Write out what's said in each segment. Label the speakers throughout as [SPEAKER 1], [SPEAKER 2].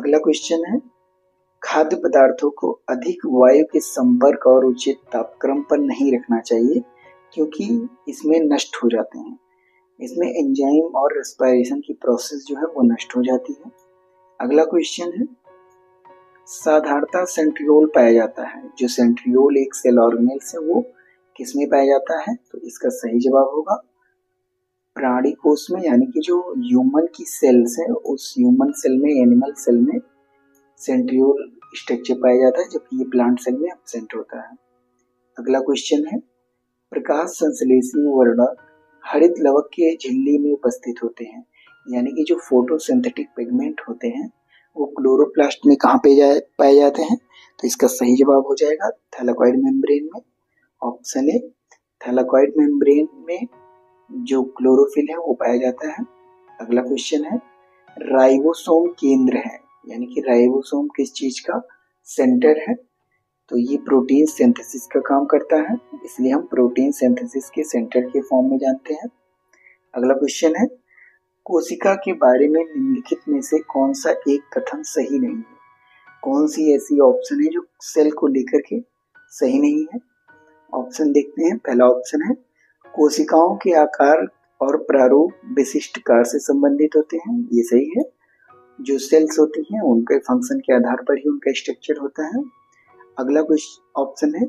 [SPEAKER 1] अगला क्वेश्चन है, खाद्य पदार्थों को अधिक वायु के संपर्क और उचित तापक्रम पर नहीं रखना चाहिए क्योंकि इसमें नष्ट हो जाते हैं। इसमें एंजाइम और रेस्पिरेशन की प्रोसेस जो है वो नष्ट हो जाती है। अगला क्वेश्चन है, साधारणतः सेंट्रियोल पाया जाता है। जो सेंट्रियोल एक सेल ऑर्गेनेल्स है वो किसमें पाया जाता है? तो इसका सही जवाब होगा प्राणी कोश में, यानी कि जो ह्यूमन की सेल्स है उस ह्यूमन सेल में, एनिमल सेल में सेंट्रियोल स्ट्रक्चर पाया जाता है, जबकि ये प्लांट सेल में एब्सेंट होता है। अगला क्वेश्चन है, प्रकाश संश्लेषी वर्णक हरित लवक के झिल्ली में उपस्थित होते हैं, यानी कि जो फोटोसिंथेटिक पिगमेंट होते हैं वो क्लोरोप्लास्ट में कहाँ पाए जाते हैं? तो इसका सही जवाब हो जाएगा थैलेकॉइड मेम्ब्रेन में। ऑप्शन ए, थैलेकॉइड मेम्ब्रेन में जो क्लोरोफिल है वो पाया जाता है। अगला क्वेश्चन है, राइबोसोम केंद्र है, यानी कि राइबोसोम किस चीज का सेंटर है? तो ये प्रोटीन सिंथेसिस का काम करता है, इसलिए हम प्रोटीन सिंथेसिस के सेंटर के फॉर्म में जानते हैं। अगला क्वेश्चन है, कोशिका के बारे में निम्नलिखित में से कौन सा एक कथन सही नहीं है? कौन सी ऐसी ऑप्शन है जो सेल को लेकर के सही नहीं है? ऑप्शन देखते हैं। पहला ऑप्शन है, कोशिकाओं के आकार और प्रारूप विशिष्ट कार्य से संबंधित होते हैं, ये सही है। जो सेल्स होती हैं उनके फंक्शन के आधार पर ही उनका स्ट्रक्चर होता है। अगला ऑप्शन है,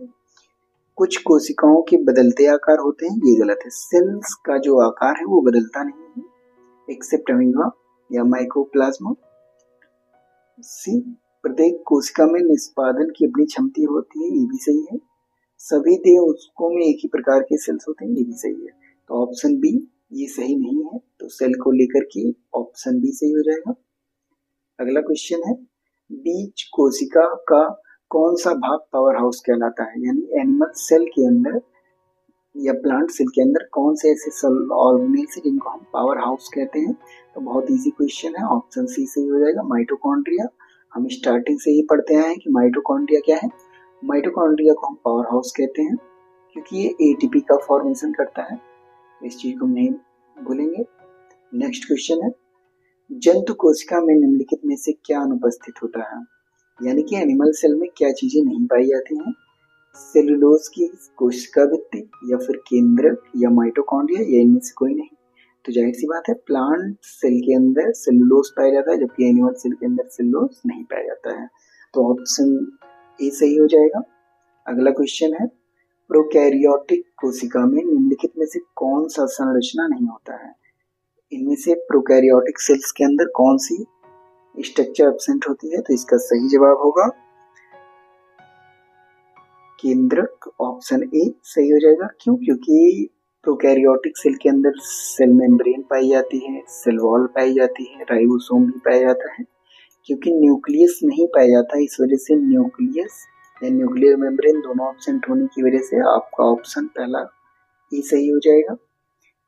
[SPEAKER 1] कुछ कोशिकाओं के बदलते आकार होते हैं, ये गलत है। सेल्स का जो आकार है वो बदलता नहीं है एक्सेप्ट अमीबा या माइकोप्लाज्मा। सी, प्रत्येक कोशिका में निष्पादन की अपनी क्षमता होती है, ये भी सही है। सभी देह ऊतकों में एक ही प्रकार के सेल्स होते हैं, ये भी सही है। तो ऑप्शन बी ये सही नहीं है, तो सेल को लेकर के ऑप्शन बी सही हो जाएगा। अगला क्वेश्चन है, बीज कोशिका का कौन सा भाग पावर हाउस कहलाता है? यानी एनिमल सेल के अंदर या प्लांट सेल के अंदर कौन से ऐसे सेल ऑर्गेनेल्स हैं जिनको हम पावर हाउस कहते हैं? तो बहुत इजी क्वेश्चन है, ऑप्शन सी सही हो जाएगा, माइटोकॉन्ड्रिया। हम स्टार्टिंग से ही पढ़ते आए हैं कि माइटोकॉन्ड्रिया क्या है। माइटोकॉन्ड्रिया को हम पावर हाउस कहते हैं क्योंकि ये एटीपी का फॉर्मेशन करता है, इस चीज को हम नहीं भूलेंगे। नेक्स्ट क्वेश्चन है, जंतु कोशिका में निम्नलिखित में से क्या अनुपस्थित होता है? यानी कि एनिमल सेल में क्या चीजें नहीं पाई जाती हैं? सेलुलोज की कोशिका भित्ति या फिर केंद्रक या माइटोकॉन्ड्रिया, या इनमें से कोई नहीं। तो जाहिर सी बात है प्लांट सेल के अंदर सेलुलोज पाया जाता है, जबकि एनिमल सेल के अंदर सेलुलोज नहीं पाया जाता है। तो ऑप्शन ए सही हो जाएगा। अगला क्वेश्चन है, प्रोकैरियोटिक कोशिका में निम्नलिखित में से कौन सा संरचना नहीं होता है? इनमें से प्रोकैरियोटिक सेल्स के अंदर कौन सी स्ट्रक्चर एब्सेंट होती है? तो इसका सही जवाब होगा केंद्रक, ऑप्शन ए सही हो जाएगा। क्यों? क्योंकि प्रोकैरियोटिक सेल के अंदर सेल मेम्ब्रेन पाई जाती है, सेल वॉल पाई जाती है, राइबोसोम भी पाया जाता है। क्योंकि न्यूक्लियस नहीं पाया जाता, इस वजह से न्यूक्लियस या न्यूक्लियर मेम्ब्रेन दोनों एब्सेंट होने की वजह से आपका ऑप्शन पहला ई सही हो जाएगा।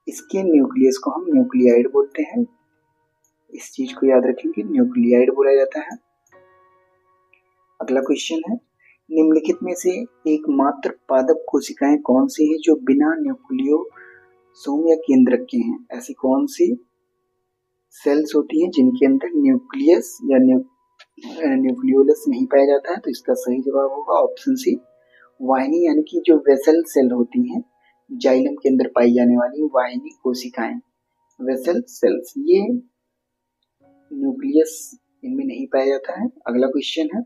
[SPEAKER 1] इसके न्यूक्लियस को हम न्यूक्लियाइड बोलते हैं, इस चीज को याद रखेंगे, न्यूक्लियाइड बोला जाता है। अगला क्वेश्चन है, निम्नलिखित में से एकमात्र पादप कोशिकाएं कौन सी है जो बिना न्यूक्लियोसोम या केंद्रक के हैं? ऐसी कौन सी सेल्स होती हैं जिनके अंदर न्यूक्लियस या न्यूक्लियोलस नहीं पाया जाता है? तो इसका सही जवाब होगा ऑप्शन सी, वाहिनी, यानी कि जो वेसल सेल होती हैं, जाइलम के अंदर पाई जाने वाली वाहिनी कोशिकाएं, वेसल सेल्स, ये न्यूक्लियस इनमें नहीं पाया जाता है। अगला क्वेश्चन है,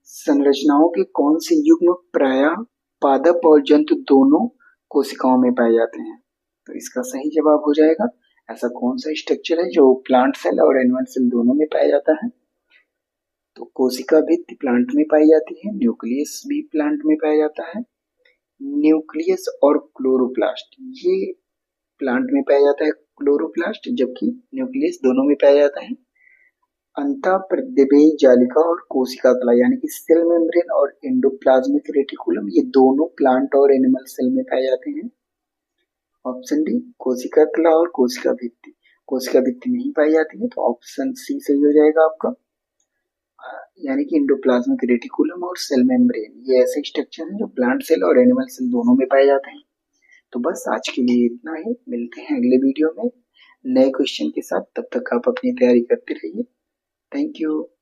[SPEAKER 1] संरचनाओं के कौन से युग्म प्रायः पादप और जंतु दोनों कोशिकाओं में पाए जाते हैं? तो इसका सही जवाब हो जाएगा, ऐसा कौन सा स्ट्रक्चर है जो प्लांट सेल और एनिमल सेल दोनों में पाया जाता है? तो कोशिका भित्ति प्लांट में पाई जाती है, न्यूक्लियस भी प्लांट में पाया जाता है। न्यूक्लियस और क्लोरोप्लास्ट ये प्लांट में पाया जाता है, क्लोरोप्लास्ट, जबकि न्यूक्लियस दोनों में पाया जाता है। अंतःप्रद्रव्य जालिका और कोशिका कला, यानी कि सेल मेम्ब्रेन और एंडोप्लाज्मिक रेटिकुलम, ये दोनों प्लांट और एनिमल सेल में पाए जाते हैं। ऑप्शन डी, कोशिका कला और कोशिका भित्ति। कोशिका भित्ति नहीं पाई जाती है, तो ऑप्शन सी सही हो जाएगा आपका, यानी कि एंडोप्लाज्मिक रेटिकुलम और सेल मेम्ब्रेन ये ऐसे स्ट्रक्चर हैं जो प्लांट सेल और एनिमल सेल दोनों में पाए जाते हैं। तो बस आज के लिए इतना ही, मिलते हैं अगले वीडियो में नए क्वेश्चन के साथ, तब तक आप अपनी तैयारी करते रहिए। Thank you. Thank you.